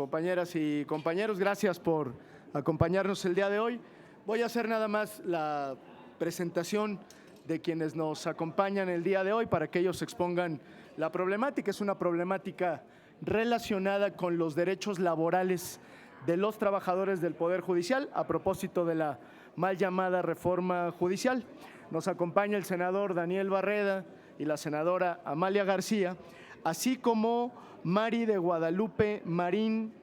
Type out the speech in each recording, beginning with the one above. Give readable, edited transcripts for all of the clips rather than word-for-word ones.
Compañeras y compañeros, gracias por acompañarnos el día de hoy. Voy a hacer nada más la presentación de quienes nos acompañan el día de hoy para que ellos expongan la problemática. Es una problemática relacionada con los derechos laborales de los trabajadores del Poder Judicial a propósito de la mal llamada reforma judicial. Nos acompaña el senador Daniel Barreda y la senadora Amalia García, así como Mari de Guadalupe Marín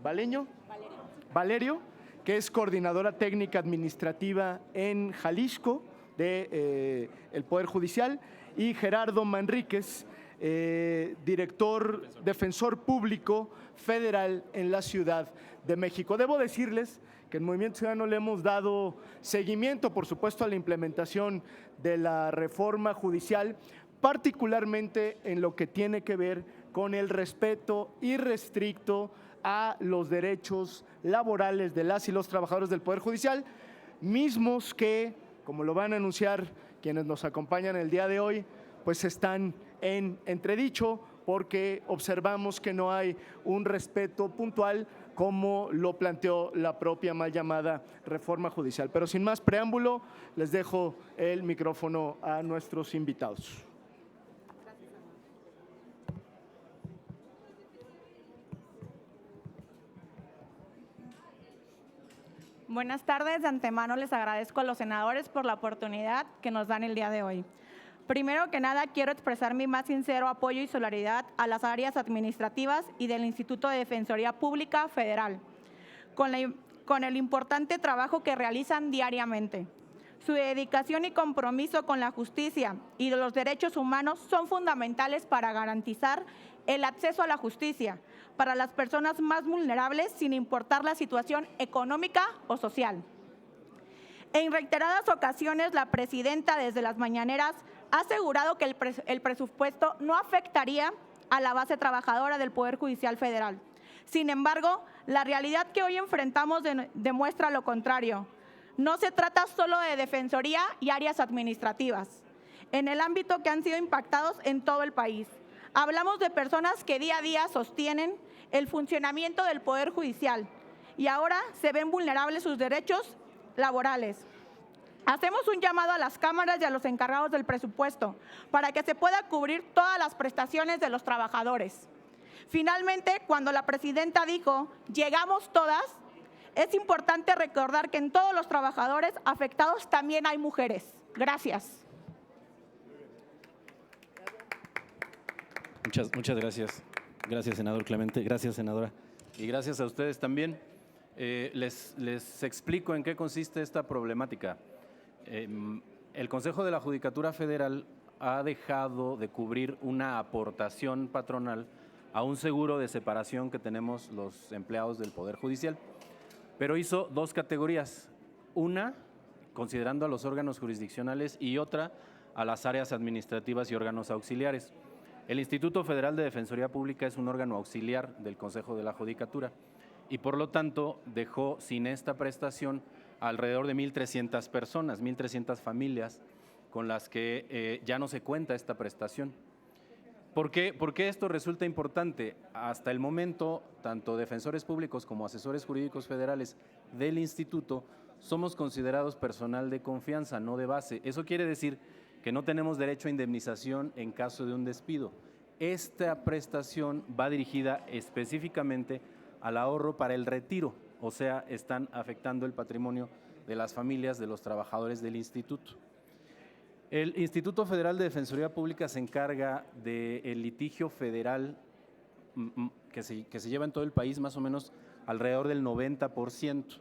Valerio, que es coordinadora técnica administrativa en Jalisco del Poder Judicial, y Gerardo Manríquez, defensor público federal en la Ciudad de México. Debo decirles que en Movimiento Ciudadano le hemos dado seguimiento, por supuesto, a la implementación de la reforma judicial, particularmente en lo que tiene que ver con el respeto irrestricto a los derechos laborales de las y los trabajadores del Poder Judicial, mismos que, como lo van a anunciar quienes nos acompañan el día de hoy, pues están en entredicho porque observamos que no hay un respeto puntual como lo planteó la propia mal llamada reforma judicial. Pero sin más preámbulo, les dejo el micrófono a nuestros invitados. Buenas tardes, de antemano les agradezco a los senadores por la oportunidad que nos dan el día de hoy. Primero que nada, quiero expresar mi más sincero apoyo y solidaridad a las áreas administrativas y del Instituto de Defensoría Pública Federal, con el importante trabajo que realizan diariamente. Su dedicación y compromiso con la justicia y los derechos humanos son fundamentales para garantizar el acceso a la justicia para las personas más vulnerables, sin importar la situación económica o social. En reiteradas ocasiones, la presidenta desde las mañaneras ha asegurado que el presupuesto no afectaría a la base trabajadora del Poder Judicial Federal. Sin embargo, la realidad que hoy enfrentamos demuestra lo contrario. No se trata solo de defensoría y áreas administrativas, en el ámbito que han sido impactados en todo el país. Hablamos de personas que día a día sostienen el funcionamiento del Poder Judicial y ahora se ven vulnerables sus derechos laborales. Hacemos un llamado a las cámaras y a los encargados del presupuesto para que se pueda cubrir todas las prestaciones de los trabajadores. Finalmente, cuando la presidenta dijo, llegamos todas, es importante recordar que en todos los trabajadores afectados también hay mujeres. Gracias. Muchas gracias. Gracias, senador Clemente. Gracias, senadora. Y gracias a ustedes también. Les explico en qué consiste esta problemática. El Consejo de la Judicatura Federal ha dejado de cubrir una aportación patronal a un seguro de separación que tenemos los empleados del Poder Judicial, pero hizo dos categorías, una considerando a los órganos jurisdiccionales y otra a las áreas administrativas y órganos auxiliares. El Instituto Federal de Defensoría Pública es un órgano auxiliar del Consejo de la Judicatura y por lo tanto dejó sin esta prestación alrededor de 1,300 personas, 1,300 familias con las que ya no se cuenta esta prestación. ¿Por qué esto resulta importante? Hasta el momento, tanto defensores públicos como asesores jurídicos federales del instituto somos considerados personal de confianza, no de base. Eso quiere decir que no tenemos derecho a indemnización en caso de un despido. Esta prestación va dirigida específicamente al ahorro para el retiro, o sea, están afectando el patrimonio de las familias de los trabajadores del instituto. El Instituto Federal de Defensoría Pública se encarga del litigio federal que se lleva en todo el país, más o menos alrededor del 90%.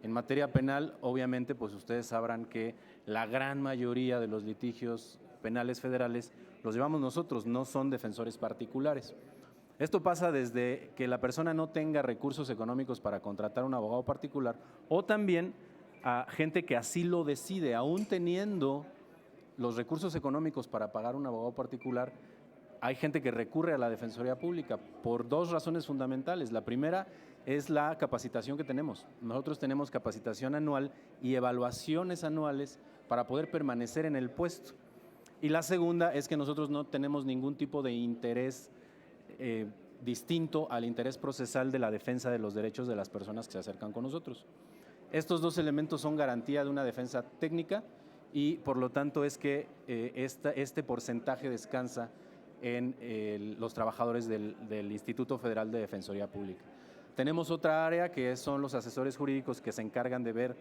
En materia penal, obviamente, pues ustedes sabrán que la gran mayoría de los litigios penales federales los llevamos nosotros, no son defensores particulares. Esto pasa desde que la persona no tenga recursos económicos para contratar un abogado particular o también a gente que así lo decide, aún teniendo los recursos económicos para pagar un abogado particular. Hay gente que recurre a la Defensoría Pública por dos razones fundamentales. La primera es la capacitación que tenemos. Nosotros tenemos capacitación anual y evaluaciones anuales para poder permanecer en el puesto. Y la segunda es que nosotros no tenemos ningún tipo de interés distinto al interés procesal de la defensa de los derechos de las personas que se acercan con nosotros. Estos dos elementos son garantía de una defensa técnica y por lo tanto es que este porcentaje descansa en los trabajadores del Instituto Federal de Defensoría Pública. Tenemos otra área que son los asesores jurídicos que se encargan de ver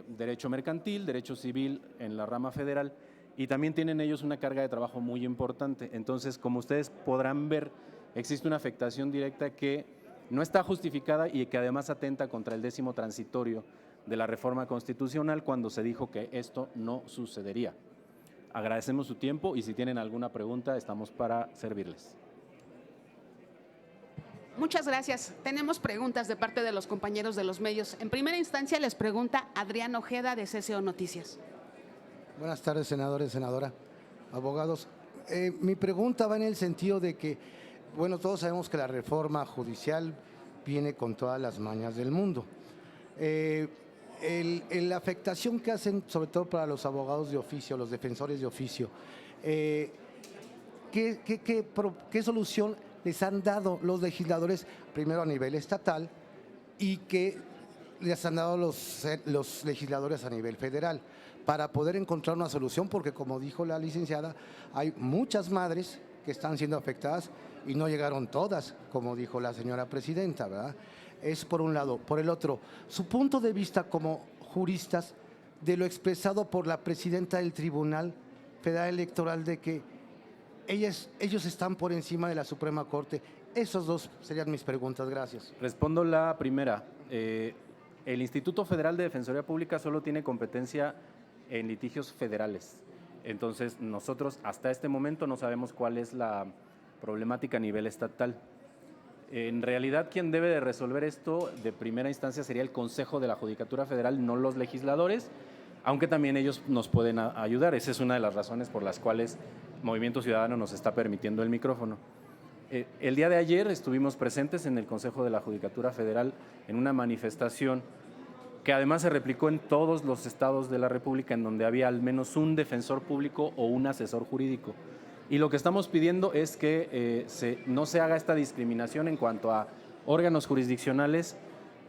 derecho mercantil, derecho civil en la rama federal y también tienen ellos una carga de trabajo muy importante. Entonces, como ustedes podrán ver, existe una afectación directa que no está justificada y que además atenta contra el 10º transitorio de la reforma constitucional cuando se dijo que esto no sucedería. Agradecemos su tiempo y si tienen alguna pregunta estamos para servirles. Muchas gracias. Tenemos preguntas de parte de los compañeros de los medios. En primera instancia les pregunta Adrián Ojeda de CCO Noticias. Buenas tardes, senadores, senadora, abogados. Mi pregunta va en el sentido de que, bueno, todos sabemos que la reforma judicial viene con todas las mañas del mundo. La afectación que hacen, sobre todo para los abogados de oficio, los defensores de oficio, ¿qué solución les han dado los legisladores, primero a nivel estatal, y qué les han dado los legisladores a nivel federal, para poder encontrar una solución? Porque, como dijo la licenciada, hay muchas madres que están siendo afectadas y no llegaron todas, como dijo la señora presidenta, ¿verdad? Es por un lado. Por el otro, su punto de vista como juristas de lo expresado por la presidenta del Tribunal Federal Electoral de que ellos están por encima de la Suprema Corte. Esos dos serían mis preguntas. Gracias. Respondo la primera. El Instituto Federal de Defensoría Pública solo tiene competencia en litigios federales. Entonces, nosotros hasta este momento no sabemos cuál es la problemática a nivel estatal. En realidad, quien debe de resolver esto de primera instancia sería el Consejo de la Judicatura Federal, no los legisladores, aunque también ellos nos pueden ayudar. Esa es una de las razones por las cuales Movimiento Ciudadano nos está permitiendo el micrófono. El día de ayer estuvimos presentes en el Consejo de la Judicatura Federal en una manifestación que además se replicó en todos los estados de la República, en donde había al menos un defensor público o un asesor jurídico. Y lo que estamos pidiendo es que no se haga esta discriminación en cuanto a órganos jurisdiccionales,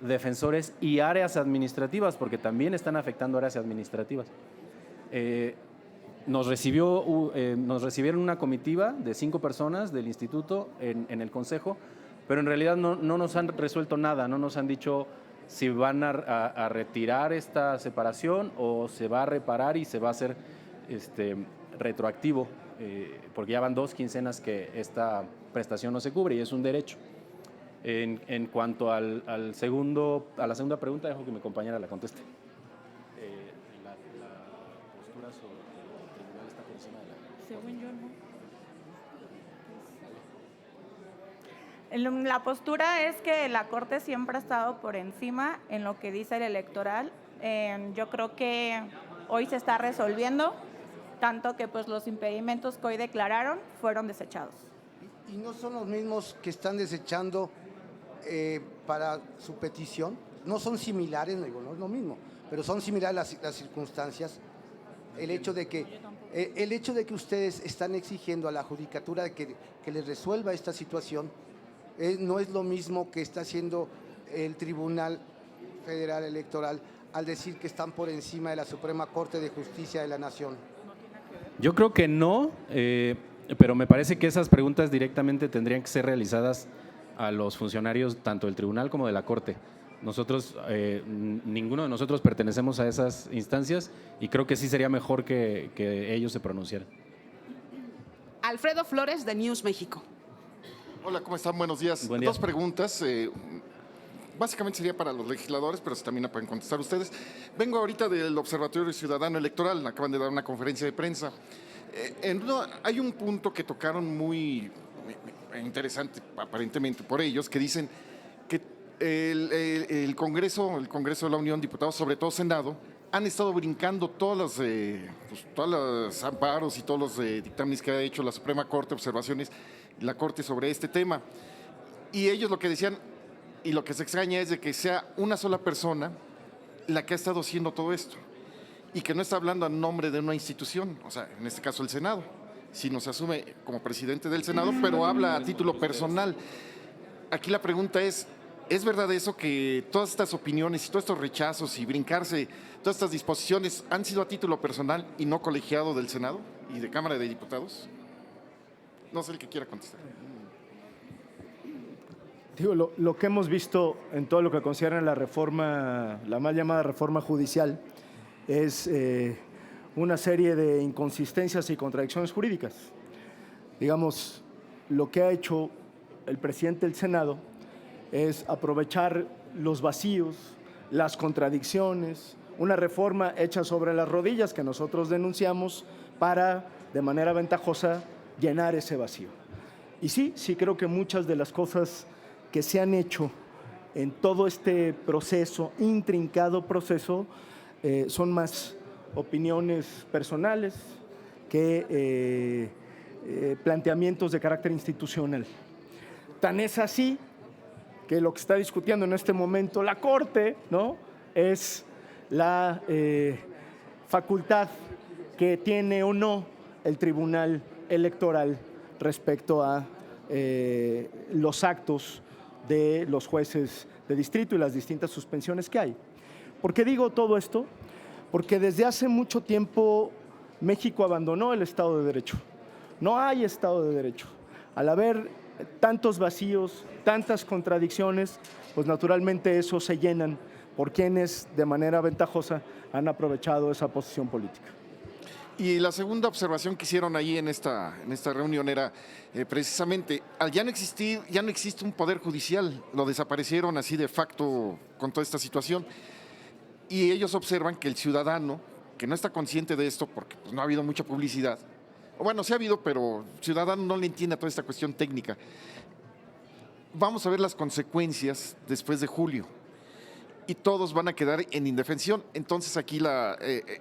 defensores y áreas administrativas, porque también están afectando áreas administrativas. Nos recibieron una comitiva de 5 personas del instituto en el consejo, pero en realidad no nos han resuelto nada, no nos han dicho si van a retirar esta separación o se va a reparar y se va a hacer retroactivo, porque ya van 2 quincenas que esta prestación no se cubre y es un derecho. En cuanto a la segunda pregunta, dejo que mi compañera la conteste. La postura sobre el tribunal está por encima de la... Según yo, no. La postura es que la Corte siempre ha estado por encima en lo que dice el electoral. Yo creo que hoy se está resolviendo, tanto que pues los impedimentos que hoy declararon fueron desechados. ¿Y no son los mismos que están desechando para su petición? No son similares, no es lo mismo, pero son similares las circunstancias. El hecho de que ustedes están exigiendo a la judicatura que les resuelva esta situación no es lo mismo que está haciendo el Tribunal Federal Electoral al decir que están por encima de la Suprema Corte de Justicia de la Nación. Yo creo que no, pero me parece que esas preguntas directamente tendrían que ser realizadas a los funcionarios tanto del tribunal como de la Corte. Nosotros, ninguno de nosotros pertenecemos a esas instancias y creo que sí sería mejor que ellos se pronunciaran. Alfredo Flores de News México. Hola, ¿cómo están? Buenos días. Buen día. 2 preguntas. Básicamente sería para los legisladores, pero también la pueden contestar ustedes. Vengo ahorita del Observatorio Ciudadano Electoral, acaban de dar una conferencia de prensa. Hay un punto que tocaron muy interesante, aparentemente por ellos, que dicen que el Congreso de la Unión, diputados, sobre todo Senado, han estado brincando todos los amparos y todos los dictámenes que ha hecho la Suprema Corte, observaciones, la Corte sobre este tema. Y ellos lo que decían, y lo que se extraña es de que sea una sola persona la que ha estado haciendo todo esto y que no está hablando a nombre de una institución, o sea, en este caso el Senado, si no se asume como presidente del Senado, pero habla a título personal. Aquí la pregunta ¿es verdad eso que todas estas opiniones y todos estos rechazos y brincarse, todas estas disposiciones han sido a título personal y no colegiado del Senado y de Cámara de Diputados? No sé el que quiera contestar. Digo, lo que hemos visto en todo lo que consideran la reforma, la mal llamada reforma judicial, es una serie de inconsistencias y contradicciones jurídicas. Digamos, lo que ha hecho el presidente del Senado es aprovechar los vacíos, las contradicciones, una reforma hecha sobre las rodillas que nosotros denunciamos para, de manera ventajosa, llenar ese vacío. Y sí creo que muchas de las cosas que se han hecho en todo este proceso, intrincado proceso, son más opiniones personales que planteamientos de carácter institucional. Tan es así que lo que está discutiendo en este momento la Corte, ¿no?, es la facultad que tiene o no el Tribunal Electoral respecto a los actos de los jueces de distrito y las distintas suspensiones que hay. ¿Por qué digo todo esto? Porque desde hace mucho tiempo México abandonó el Estado de Derecho. No hay Estado de Derecho. Al haber tantos vacíos, tantas contradicciones, pues naturalmente esos se llenan por quienes de manera ventajosa han aprovechado esa posición política. Y la segunda observación que hicieron ahí en esta reunión era precisamente, al ya no existe un poder judicial, lo desaparecieron así de facto con toda esta situación, y ellos observan que el ciudadano, que no está consciente de esto porque pues, no ha habido mucha publicidad, o bueno, sí ha habido, pero el ciudadano no le entiende a toda esta cuestión técnica. Vamos a ver las consecuencias después de julio. Y todos van a quedar en indefensión. Entonces aquí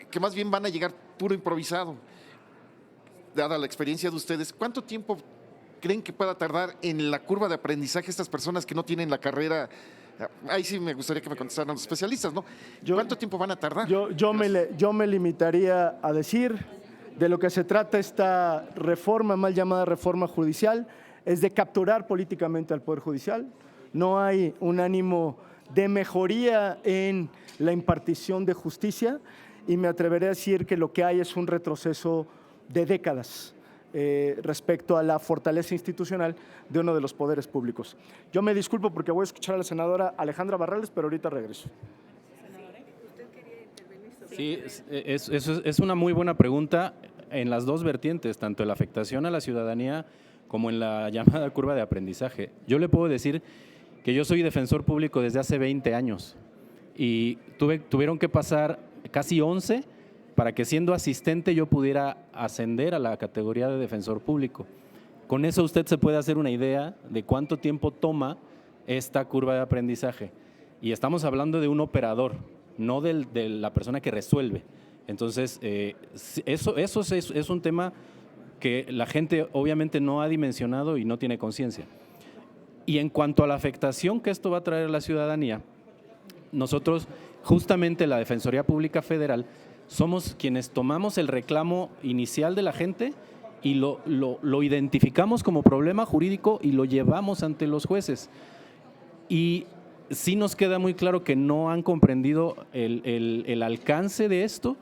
que más bien van a llegar puro improvisado. Dada la experiencia de ustedes, ¿cuánto tiempo creen que pueda tardar en la curva de aprendizaje estas personas que no tienen la carrera? Ahí sí me gustaría que me contestaran los especialistas, ¿no? ¿Cuánto tiempo van a tardar? Yo me limitaría a decir de lo que se trata esta reforma, mal llamada reforma judicial, es de capturar políticamente al Poder Judicial. No hay un ánimo de mejoría en la impartición de justicia y me atreveré a decir que lo que hay es un retroceso de décadas respecto a la fortaleza institucional de uno de los poderes públicos. Yo me disculpo porque voy a escuchar a la senadora Alejandra Barrales, pero ahorita regreso. Sí, es una muy buena pregunta en las dos vertientes, tanto en la afectación a la ciudadanía como en la llamada curva de aprendizaje. Yo le puedo decir que yo soy defensor público desde hace 20 años y tuvieron que pasar casi 11 para que siendo asistente yo pudiera ascender a la categoría de defensor público. Con eso usted se puede hacer una idea de cuánto tiempo toma esta curva de aprendizaje. Y estamos hablando de un operador, no de la persona que resuelve. Entonces, eso es un tema que la gente obviamente no ha dimensionado y no tiene conciencia. Y en cuanto a la afectación que esto va a traer a la ciudadanía, nosotros, justamente la Defensoría Pública Federal, somos quienes tomamos el reclamo inicial de la gente y lo identificamos como problema jurídico y lo llevamos ante los jueces. Y sí nos queda muy claro que no han comprendido el alcance de esto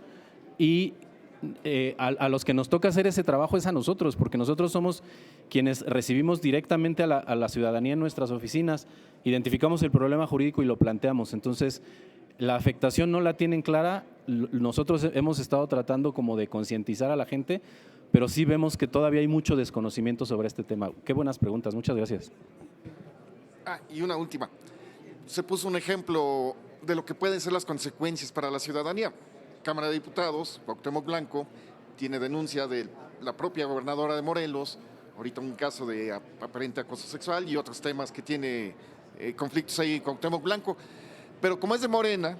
y a los que nos toca hacer ese trabajo es a nosotros, porque nosotros somos quienes recibimos directamente a la ciudadanía en nuestras oficinas, identificamos el problema jurídico y lo planteamos. Entonces, la afectación no la tienen clara, nosotros hemos estado tratando como de concientizar a la gente, pero sí vemos que todavía hay mucho desconocimiento sobre este tema. Qué buenas preguntas, muchas gracias. Y una última. Se puso un ejemplo de lo que pueden ser las consecuencias para la ciudadanía. Cámara de Diputados, Cuauhtémoc Blanco, tiene denuncia de la propia gobernadora de Morelos, ahorita un caso de aparente acoso sexual y otros temas que tiene conflictos ahí Cuauhtémoc Blanco. Pero como es de Morena,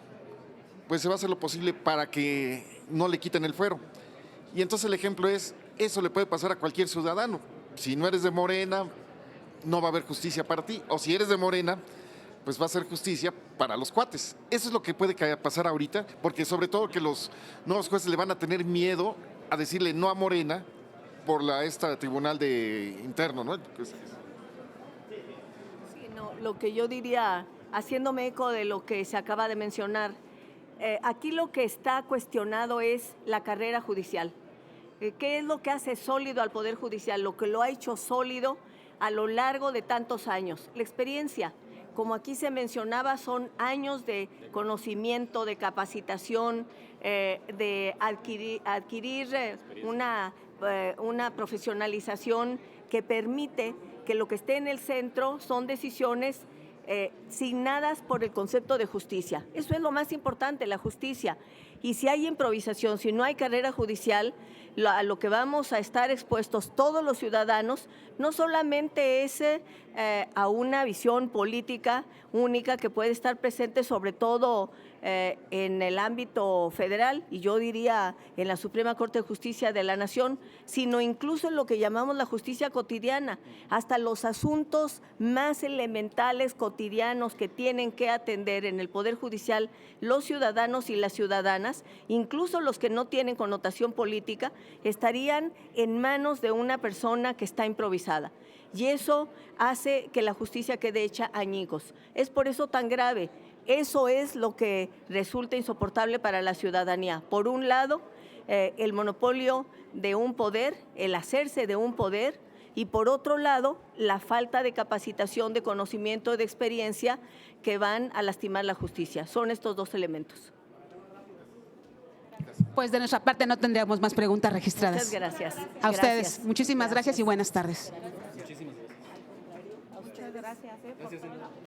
pues se va a hacer lo posible para que no le quiten el fuero. Y entonces el ejemplo es, eso le puede pasar a cualquier ciudadano. Si no eres de Morena, no va a haber justicia para ti. O si eres de Morena, pues va a ser justicia para los cuates. Eso es lo que puede pasar ahorita, porque sobre todo que los nuevos jueces le van a tener miedo a decirle no a Morena por esta tribunal de interno, ¿no? Sí, no, lo que yo diría, haciéndome eco de lo que se acaba de mencionar, aquí lo que está cuestionado es la carrera judicial. ¿Qué es lo que hace sólido al Poder Judicial? Lo que lo ha hecho sólido a lo largo de tantos años. La experiencia, como aquí se mencionaba, son años de conocimiento, de capacitación, de adquirir una profesionalización que permite que lo que esté en el centro son decisiones signadas por el concepto de justicia. Eso es lo más importante, la justicia. Y si hay improvisación, si no hay carrera judicial, a lo que vamos a estar expuestos todos los ciudadanos no solamente es a una visión política única que puede estar presente sobre todo en el ámbito federal y yo diría en la Suprema Corte de Justicia de la Nación, sino incluso en lo que llamamos la justicia cotidiana, hasta los asuntos más elementales cotidianos que tienen que atender en el Poder Judicial los ciudadanos y las ciudadanas, incluso los que no tienen connotación política, estarían en manos de una persona que está improvisada. Y eso hace que la justicia quede hecha añicos. Es por eso tan grave. Eso es lo que resulta insoportable para la ciudadanía. Por un lado, el monopolio de un poder, el hacerse de un poder, y por otro lado, la falta de capacitación, de conocimiento, de experiencia que van a lastimar la justicia. Son estos dos elementos. Pues de nuestra parte no tendríamos más preguntas registradas. Muchas gracias. A ustedes, muchísimas gracias y buenas tardes. Muchas gracias.